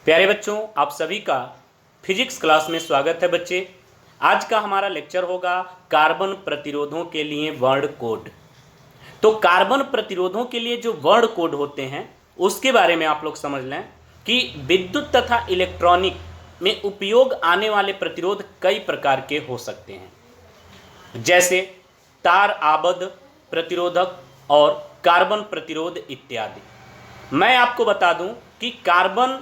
प्यारे बच्चों, आप सभी का फिजिक्स क्लास में स्वागत है बच्चे। आज का हमारा लेक्चर होगा कार्बन प्रतिरोधों के लिए वर्ण कोड। तो कार्बन प्रतिरोधों के लिए जो वर्ण कोड होते हैं उसके बारे में आप लोग समझ लें कि विद्युत तथा इलेक्ट्रॉनिक में उपयोग आने वाले प्रतिरोध कई प्रकार के हो सकते हैं, जैसे तार आबद्ध प्रतिरोधक और कार्बन प्रतिरोध इत्यादि। मैं आपको बता दूं कि कार्बन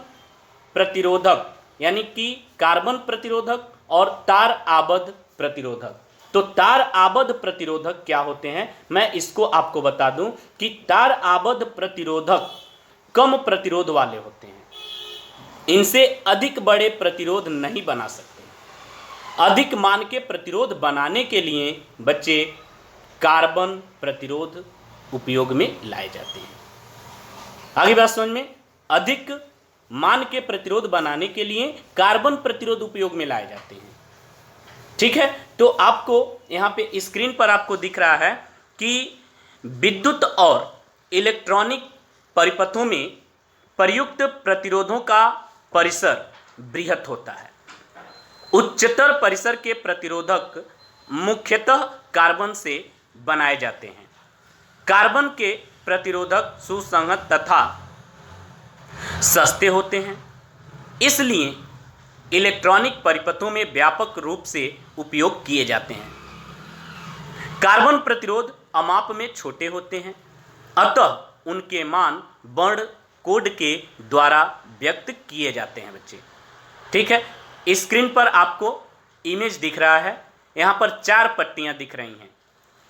प्रतिरोधक यानी कि कार्बन प्रतिरोधक और तार आबद्ध प्रतिरोधक। तो तार आबद्ध प्रतिरोधक क्या होते हैं, मैं इसको आपको बता दूं कि तार आबद्ध प्रतिरोधक कम प्रतिरोध वाले होते हैं। इनसे अधिक बड़े प्रतिरोध नहीं बना सकते। अधिक मान के प्रतिरोध बनाने के लिए बच्चे कार्बन प्रतिरोध उपयोग में लाए जाते हैं। आगे बात समझ में, अधिक मान के प्रतिरोध बनाने के लिए कार्बन प्रतिरोध उपयोग में लाए जाते हैं। ठीक है, तो आपको यहां पे स्क्रीन पर आपको दिख रहा है कि विद्युत और इलेक्ट्रॉनिक परिपथों में प्रयुक्त प्रतिरोधों का परिसर बृहत होता है। उच्चतर परिसर के प्रतिरोधक मुख्यतः कार्बन से बनाए जाते हैं। कार्बन के प्रतिरोधक सुसंगत तथा सस्ते होते हैं, इसलिए इलेक्ट्रॉनिक परिपथों में व्यापक रूप से उपयोग किए जाते हैं। कार्बन प्रतिरोध अमाप में छोटे होते हैं, अतः उनके मान वर्ण कोड के द्वारा व्यक्त किए जाते हैं बच्चे। ठीक है, स्क्रीन पर आपको इमेज दिख रहा है, यहाँ पर 4 पट्टियाँ दिख रही हैं।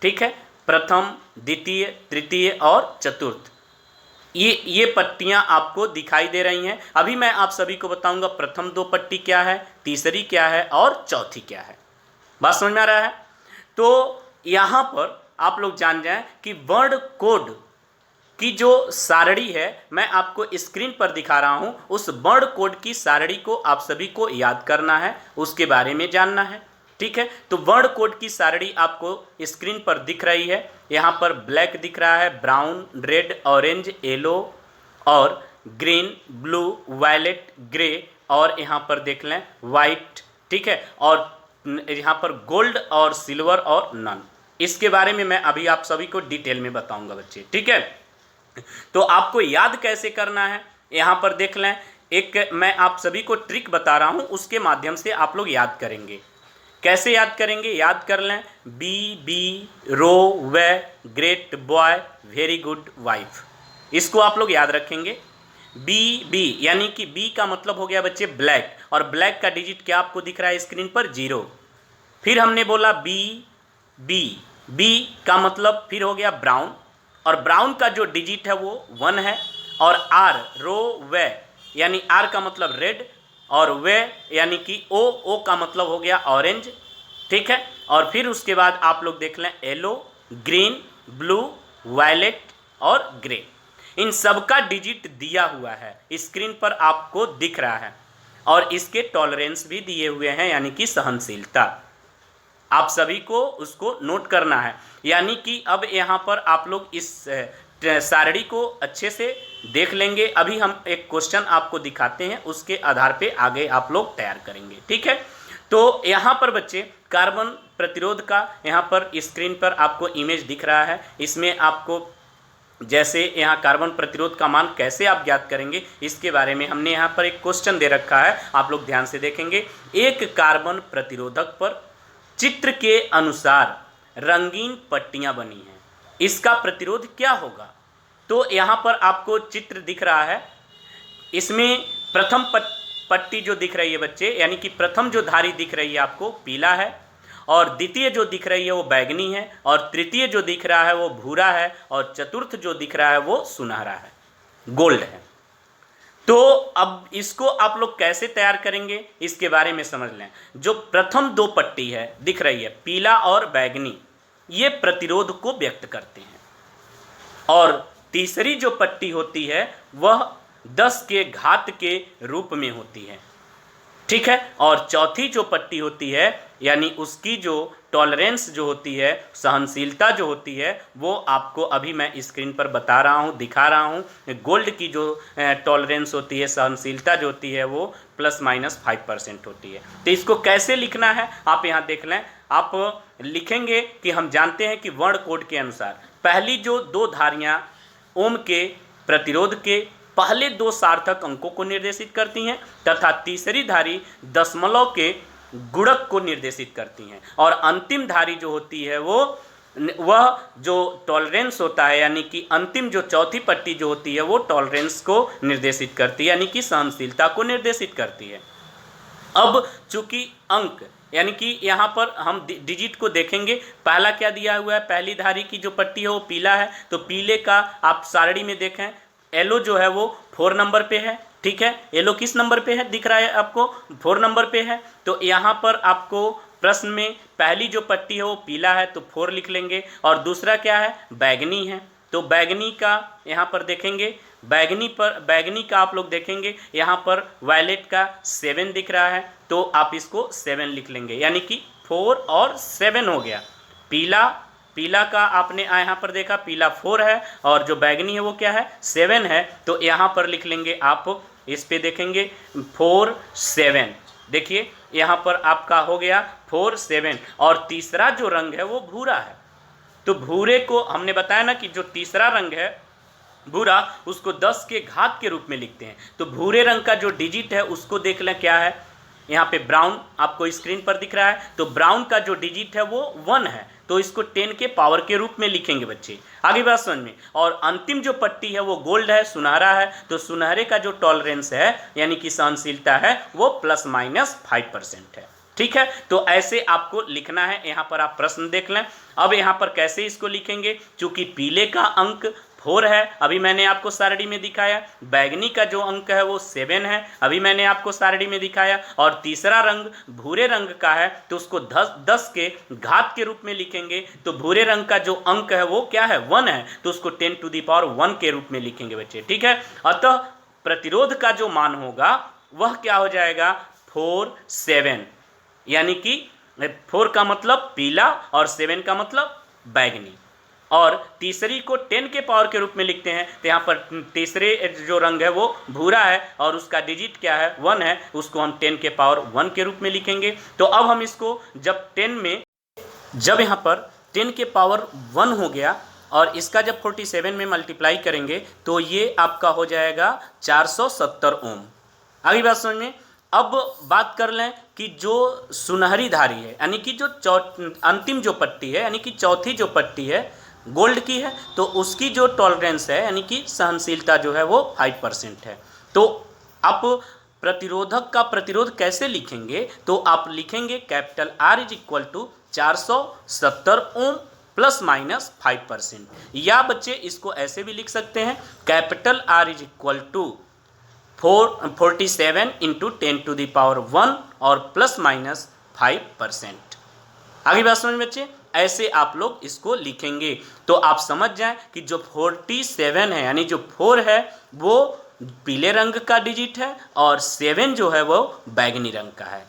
ठीक है, प्रथम, द्वितीय, तृतीय और चतुर्थ, ये पट्टियां आपको दिखाई दे रही हैं। अभी मैं आप सभी को बताऊंगा प्रथम 2 पट्टी क्या है, तीसरी क्या है और चौथी क्या है। बात समझ में आ रहा है? तो यहां पर आप लोग जान जाएं कि वर्ण कोड की जो सारणी है मैं आपको स्क्रीन पर दिखा रहा हूं, उस वर्ण कोड की सारणी को आप सभी को याद करना है, उसके बारे में जानना है। ठीक है, तो वर्ण कोड की सारणी आपको स्क्रीन पर दिख रही है। यहाँ पर ब्लैक दिख रहा है, ब्राउन, रेड, ऑरेंज, येलो और ग्रीन, ब्लू, वायलेट, ग्रे और यहाँ पर देख लें वाइट। ठीक है, और यहाँ पर गोल्ड और सिल्वर और नन। इसके बारे में मैं अभी आप सभी को डिटेल में बताऊंगा बच्चे। ठीक है, तो आपको याद कैसे करना है यहाँ पर देख लें। एक मैं आप सभी को ट्रिक बता रहा हूँ, उसके माध्यम से आप लोग याद करेंगे। कैसे याद करेंगे, याद कर लें। B row way great boy very good wife, इसको आप लोग याद रखेंगे। बी यानी कि बी का मतलब हो गया बच्चे ब्लैक, और ब्लैक का डिजिट क्या आपको दिख रहा है स्क्रीन पर, 0। फिर हमने बोला बी का मतलब फिर हो गया ब्राउन, और ब्राउन का जो डिजिट है वो 1 है। और आर रो वे यानी आर का मतलब रेड, और वे यानी कि ओ का मतलब हो गया ऑरेंज। ठीक है, और फिर उसके बाद आप लोग देख लें येलो, ग्रीन, ब्लू, वायलेट और ग्रे। इन सब का डिजिट दिया हुआ है, स्क्रीन पर आपको दिख रहा है, और इसके टॉलरेंस भी दिए हुए हैं यानी कि सहनशीलता। आप सभी को उसको नोट करना है। यानी कि अब यहाँ पर आप लोग इस सारणी को अच्छे से देख लेंगे। अभी हम एक क्वेश्चन आपको दिखाते हैं, उसके आधार पे आगे आप लोग तैयार करेंगे। ठीक है, तो यहाँ पर बच्चे कार्बन प्रतिरोध का यहाँ पर स्क्रीन पर आपको इमेज दिख रहा है। इसमें आपको जैसे यहाँ कार्बन प्रतिरोध का मान कैसे आप ज्ञात करेंगे इसके बारे में हमने यहाँ पर एक क्वेश्चन दे रखा है, आप लोग ध्यान से देखेंगे। एक कार्बन प्रतिरोधक पर चित्र के अनुसार रंगीन पट्टियाँ बनी हैं, इसका प्रतिरोध क्या होगा? तो यहाँ पर आपको चित्र दिख रहा है, इसमें प्रथम पट्टी जो दिख रही है बच्चे, यानी कि प्रथम जो धारी दिख रही है आपको पीला है, और द्वितीय जो दिख रही है वो बैगनी है, और तृतीय जो दिख रहा है वो भूरा है, और चतुर्थ जो दिख रहा है वो सुनहरा है, गोल्ड है। तो अब इसको आप लोग कैसे तैयार करेंगे इसके बारे में समझ लें। जो प्रथम 2 पट्टी है दिख रही है पीला और बैगनी, ये प्रतिरोध को व्यक्त करते हैं, और तीसरी जो पट्टी होती है वह 10 के घात के रूप में होती है। ठीक है। और चौथी जो पट्टी होती है यानी उसकी जो टॉलरेंस जो होती है, सहनशीलता जो होती है, वो आपको अभी मैं स्क्रीन पर बता रहा हूँ, दिखा रहा हूँ। गोल्ड की जो टॉलरेंस होती है, सहनशीलता जो होती है, वो ±5% होती है। तो इसको कैसे लिखना है आप यहाँ देख लें। आप लिखेंगे कि हम जानते हैं कि वर्ण कोड के अनुसार पहली जो दो धारियाँ ओम के प्रतिरोध के पहले दो सार्थक अंकों को निर्देशित करती हैं तथा तीसरी धारी दशमलव के गुणक को निर्देशित करती हैं, और अंतिम धारी जो होती है वह जो टॉलरेंस होता है यानी कि अंतिम जो चौथी पट्टी जो होती है वो टॉलरेंस को निर्देशित करती है यानी कि सहनशीलता को निर्देशित करती है। अब चूंकि अंक यानी कि यहाँ पर हम डिजिट को देखेंगे, पहला क्या दिया हुआ है, पहली धारी की जो पट्टी है वो पीला है, तो पीले का आप सारणी में देखें येलो जो है वो 4 नंबर पे है। ठीक है, येलो किस नंबर पे है दिख रहा है आपको, 4 नंबर पे है। तो यहाँ पर आपको प्रश्न में पहली जो पट्टी है वो पीला है तो 4 लिख लेंगे, और दूसरा क्या है, बैगनी है, तो बैगनी का यहाँ पर देखेंगे, बैगनी का आप लोग देखेंगे यहाँ पर वायलेट का 7 दिख रहा है, तो आप इसको 7 लिख लेंगे, यानी कि 4 और 7 हो गया। पीला का आपने यहाँ पर देखा, पीला 4 है और जो बैगनी है वो क्या है, 7 है, तो यहाँ पर लिख लेंगे आप, इस पे देखेंगे 4 7, देखिए यहाँ पर आपका हो गया 4 7। और तीसरा जो रंग है वो भूरा है, तो भूरे को हमने बताया ना कि जो तीसरा रंग है भूरा, उसको 10 के घात के रूप में लिखते हैं। तो भूरे रंग का जो डिजिट है उसको देख लें क्या है, यहाँ पे ब्राउन आपको स्क्रीन पर दिख रहा है, तो ब्राउन का जो डिजिट है वो 1 है, तो इसको 10 के पावर के रूप में लिखेंगे बच्चे, आगे बात समझ में। और अंतिम जो पट्टी है वो गोल्ड है, सुनहरा है, तो सुनहरे का जो टॉलरेंस है यानी कि सहनशीलता है वो ±5% है। ठीक है, तो ऐसे आपको लिखना है, यहाँ पर आप प्रश्न देख लें। अब यहाँ पर कैसे इसको लिखेंगे, चूंकि पीले का अंक 4 है, अभी मैंने आपको सारणी में दिखाया, बैगनी का जो अंक है वो 7 है, अभी मैंने आपको सारणी में दिखाया, और तीसरा रंग भूरे रंग का है तो उसको 10 के घात के रूप में लिखेंगे, तो भूरे रंग का जो अंक है वो क्या है, 1 है, तो उसको 10⁻1 के रूप में लिखेंगे बच्चे। ठीक है, अतः प्रतिरोध का जो मान होगा वह क्या हो जाएगा, 4 7, यानी कि 4 का मतलब पीला और 7 का मतलब बैगनी, और तीसरी को 10 के पावर के रूप में लिखते हैं, तो यहाँ पर तीसरे जो रंग है वो भूरा है और उसका डिजिट क्या है, 1 है, उसको हम 10 के पावर 1 के रूप में लिखेंगे। तो अब हम इसको जब यहाँ पर 10 के पावर 1 हो गया और इसका जब 47 में मल्टीप्लाई करेंगे तो ये आपका हो जाएगा 470 ओम। आगे बात समझ में। अब बात कर लें कि जो सुनहरी धारी है यानी कि जो अंतिम जो पट्टी है यानी कि चौथी जो पट्टी है गोल्ड की है, तो उसकी जो टॉलरेंस है यानी कि सहनशीलता जो है वो 5% है। तो आप प्रतिरोधक का प्रतिरोध कैसे लिखेंगे, तो आप लिखेंगे कैपिटल R = 470 ओम ±5%, या बच्चे इसको ऐसे भी लिख सकते हैं, कैपिटल R = 47 × 10⁻1 और ±5%। आगे बात समझ में बच्चे, ऐसे आप लोग इसको लिखेंगे, तो आप समझ जाएं कि जो 47 है यानी जो 4 है वो पीले रंग का डिजिट है और 7 जो है वो बैगनी रंग का है,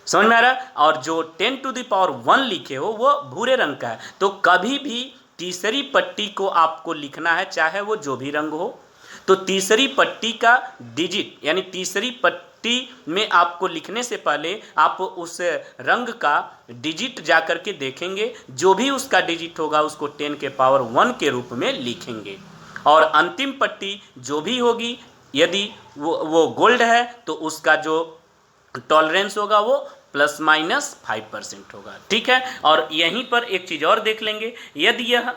समझ में आ रहा है, और जो 10⁻1 लिखे हो वो भूरे रंग का है। तो कभी भी तीसरी पट्टी को आपको लिखना है चाहे वो जो भी रंग हो, तो तीसरी पट्टी का डिजिट यानी तीसरी पट्टी में आपको लिखने से पहले आप उस रंग का डिजिट जाकर के देखेंगे, जो भी उसका डिजिट होगा उसको 10 के पावर 1 के रूप में लिखेंगे, और अंतिम पट्टी जो भी होगी यदि वो गोल्ड है तो उसका जो टॉलरेंस होगा वो ±5% होगा। ठीक है, और यहीं पर एक चीज़ और देख लेंगे, यदि यह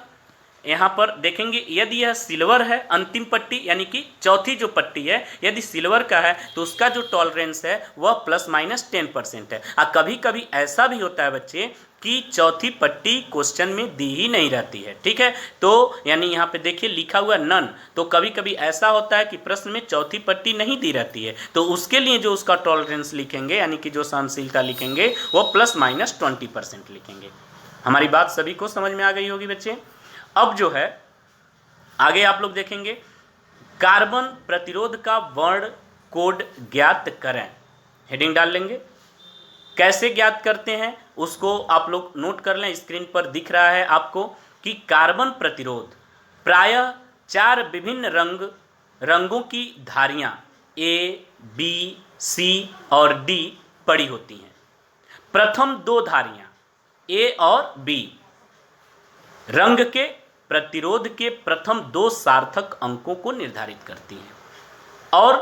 यहाँ पर देखेंगे यदि यह सिल्वर है अंतिम पट्टी यानी कि चौथी जो पट्टी है यदि सिल्वर का है तो उसका जो टॉलरेंस है वह ±10% है। कभी कभी ऐसा भी होता है बच्चे कि चौथी पट्टी क्वेश्चन में दी ही नहीं रहती है। ठीक है, तो यानी यहाँ पे देखिए लिखा हुआ नन, तो कभी कभी ऐसा होता है कि प्रश्न में चौथी पट्टी नहीं दी रहती है, तो उसके लिए जो उसका टॉलरेंस लिखेंगे यानी कि जो सहनशीलता लिखेंगे वो ±20% लिखेंगे। हमारी बात सभी को समझ में आ गई होगी बच्चे। अब जो है आगे आप लोग देखेंगे कार्बन प्रतिरोध का वर्ण कोड ज्ञात करें। हेडिंग डाल लेंगे। कैसे ज्ञात करते हैं उसको आप लोग नोट कर लें, स्क्रीन पर दिख रहा है आपको कि कार्बन प्रतिरोध प्रायः 4 विभिन्न रंगों की धारियां ए, बी, सी और डी पड़ी होती हैं। प्रथम 2 धारियां ए और बी रंग के प्रतिरोध के प्रथम 2 सार्थक अंकों को निर्धारित करती हैं और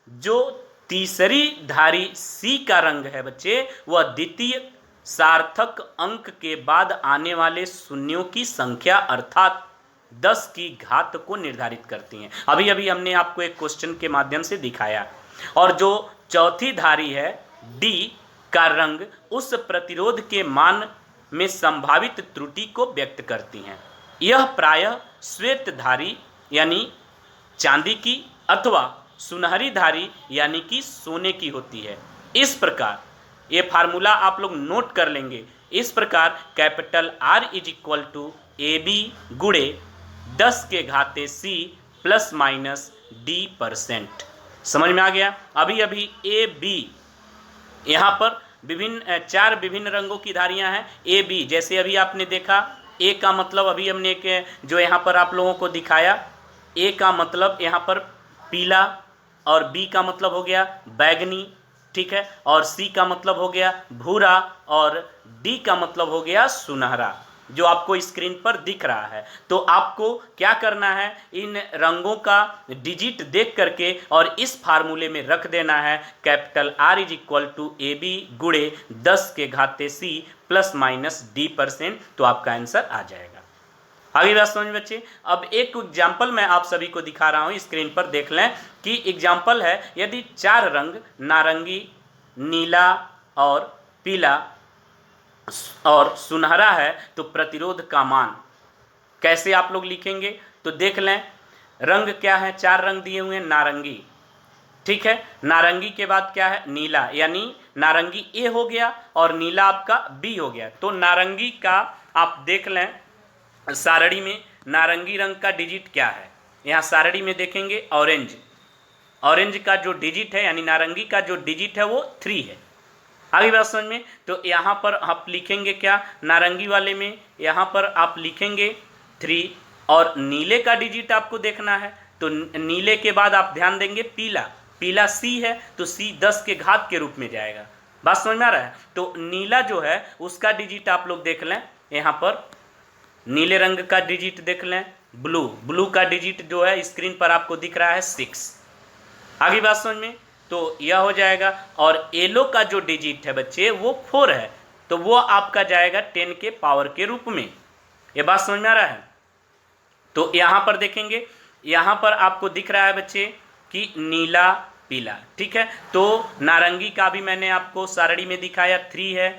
जो तीसरी धारी सी का रंग है बच्चे, वह द्वितीय सार्थक अंक के बाद आने वाले शून्यों की संख्या अर्थात 10 की घात को निर्धारित करती हैं। अभी अभी हमने आपको एक क्वेश्चन के माध्यम से दिखाया। और जो चौथी धारी है डी का रंग उस प्रतिरोध के मान में संभावित त्रुटि को व्यक्त करती हैं। यह प्रायः श्वेत धारी यानी चांदी की अथवा सुनहरी धारी यानी कि सोने की होती है। इस प्रकार ये फार्मूला आप लोग नोट कर लेंगे। इस प्रकार capital R is equal to A B गुणे 10 के घाते C प्लस माइनस D%। समझ में आ गया। अभी अभी ए बी यहाँ पर 4 विभिन्न रंगों की धारियां हैं। ए बी जैसे अभी आपने देखा, ए का मतलब अभी हमने एक जो यहाँ पर आप लोगों को दिखाया, ए का मतलब यहाँ पर पीला और बी का मतलब हो गया बैगनी, ठीक है, और सी का मतलब हो गया भूरा और डी का मतलब हो गया सुनहरा, जो आपको स्क्रीन पर दिख रहा है। तो आपको क्या करना है, इन रंगों का डिजिट देख करके और इस फार्मूले में रख देना है capital R is equal to A B गुणे 10 के घाते C प्लस माइनस D%। तो आपका आंसर आ जाएगा। आगे बात समझ बच्चे। अब एक एग्जाम्पल मैं आप सभी को दिखा रहा हूँ, स्क्रीन पर देख लें कि एग्जाम्पल है, यदि 4 रंग नारंगी, नीला और पीला और सुनहरा है तो प्रतिरोध का मान कैसे आप लोग लिखेंगे। तो देख लें, रंग क्या है, 4 रंग दिए हुए हैं नारंगी, ठीक है, नारंगी के बाद क्या है नीला, यानी नारंगी ए हो गया और नीला आपका बी हो गया। तो नारंगी का आप देख लें सारणी में नारंगी रंग का डिजिट क्या है, यहाँ सारणी में देखेंगे ऑरेंज का जो डिजिट है यानी नारंगी का जो डिजिट है वो 3 है। आगे बात समझ में। तो यहाँ पर आप लिखेंगे क्या, नारंगी वाले में यहाँ पर आप लिखेंगे 3 और नीले का डिजिट आपको देखना है। तो नीले के बाद आप ध्यान देंगे पीला सी है तो सी 10 के घात के रूप में जाएगा। बात समझ में आ रहा है। तो नीला जो है उसका डिजिट आप लोग देख लें, यहाँ पर नीले रंग का डिजिट देख लें, ब्लू का डिजिट जो है स्क्रीन पर आपको दिख रहा है 6। आगे बात समझ में। तो यह हो जाएगा। और येलो का जो डिजिट है बच्चे वो 4 है, तो वो आपका जाएगा 10 के पावर के रूप में। ये बात समझ में आ रहा है। तो यहाँ पर देखेंगे, यहाँ पर आपको दिख रहा है बच्चे कि नीला पीला, ठीक है। तो नारंगी का भी मैंने आपको सारणी में दिखाया 3 है,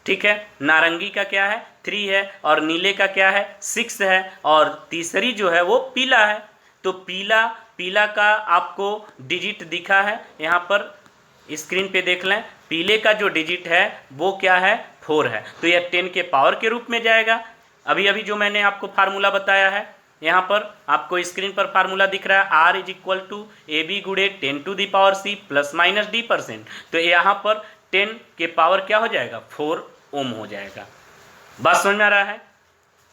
ठीक है, नारंगी का क्या है 3 है और नीले का क्या है 6 है और तीसरी जो है वो पीला है। तो पीला का आपको डिजिट दिखा है, यहाँ पर स्क्रीन पे देख लें, पीले का जो डिजिट है वो क्या है 4 है, तो यह 10 के पावर के रूप में जाएगा। अभी जो मैंने आपको फार्मूला बताया है, यहाँ पर आपको स्क्रीन पर फार्मूला दिख रहा है R is equal to A B गुणे 10 to the power C plus minus D%। तो यहाँ पर 10 के पावर क्या हो जाएगा 4 ओम हो जाएगा। बात समझ में आ रहा है।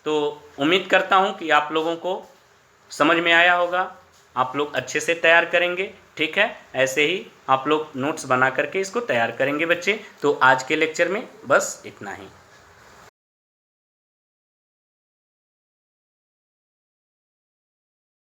तो उम्मीद करता हूँ कि आप लोगों को समझ में आया होगा, आप लोग अच्छे से तैयार करेंगे, ठीक है। ऐसे ही आप लोग नोट्स बना करके इसको तैयार करेंगे बच्चे। तो आज के लेक्चर में बस इतना ही।